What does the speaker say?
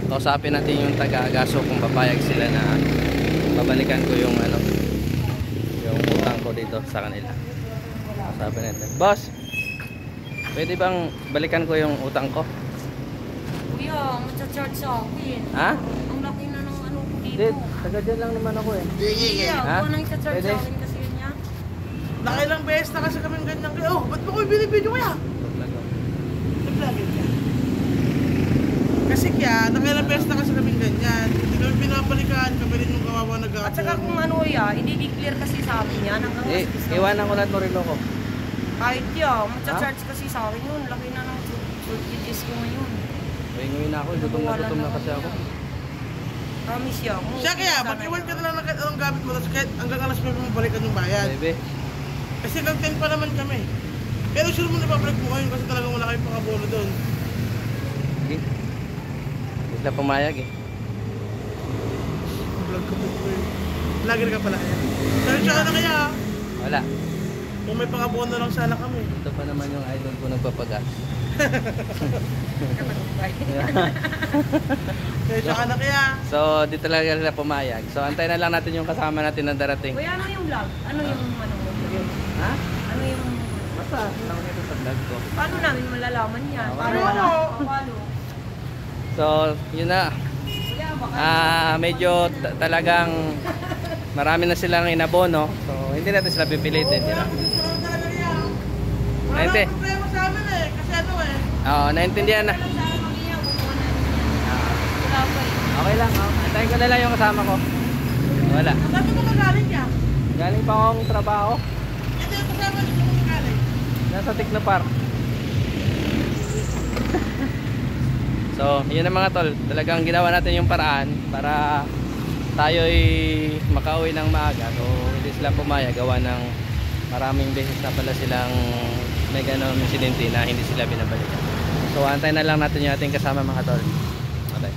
kausapin natin yung taga-Agaso kung papayag sila na babalikan ko yung ano, yung utang ko dito sa kanila. Kausapin natin. Boss, pwede bang balikan ko yung utang ko? Kuya, matcha-charge sa akin. Ha? Ang laki na ng ano ko dito. Hindi, taga dyan lang naman ako eh. Kuya, Ha? kuha nang i-charge Pwede? sa akin kasi yun niya. Nakailang beses na kasi kami ganyan kayo. Oh, ba't mo ko binibidyo kaya? Nag-vlogger ka. Kasi kaya, nakailang beses na kasi kami ganyan. Hindi kami pinapalikan, kami rin yung kawawa nag-aapon. At saka kung ano i-declare kasi sa akin yan hanggang Eh, mas iwanan ko lahat mo rin ako. kahit yan, matcha-charge kasi sa akin yun. Laki na ng shortages ko ngayon. Ngayon na ako, gutom na kasi ako. Promise yan. Siya kaya, mag-iwan ka na lang ng kahit anong gamit mo, tapos kahit hanggang alas 9 mo balikan yung bayan. Bebe. Kasi hanggang 10 pa naman kami. Pero sure mo na ibabalik mo ngayon kasi talagang wala kayong pang-abono doon. Sige. Hindi sila pumayag eh. Vlog ko po eh. Vlogger ka pala kaya. Pero siya na kaya, Wala. kung may pang-abono lang sana kami. Ito pa naman yung idol ko nagpapagas. Kaya siya na kaya. So, di talaga sila pumayag. So, antayin na lang natin yung kasama natin na darating. Kuya, ano yung vlog? Ano yung ano mo? Ha? Ano yung... Basta, lang nito sa vlog ko. Paano namin malalaman yan? Ah, Paano wala. Paano? So, yun na. Kuya, baka... Medyo talagang marami na silang inabono. So, hindi natin sila pipilitin. Di ba? Wala Nainte. nang problema sa amin eh. Kasi ano eh. Oo, naintindihan na. Okay lang. Antayin ko na lang yung kasama ko. Wala. Sabi mo kagaling niya. Galing pa akong trabaho. Ito yung kasama dito mo kagaling. Nasa Tiknopar. So, yun na mga tol. Talagang ginawa natin yung paraan para tayo'y makauwi ng maaga. So, hindi sila pumayag. Gawa ng maraming beses na pala silang may ganong insidente na hindi sila binabalikan. So, antayin na lang natin yung ating kasama mga tol. Okay.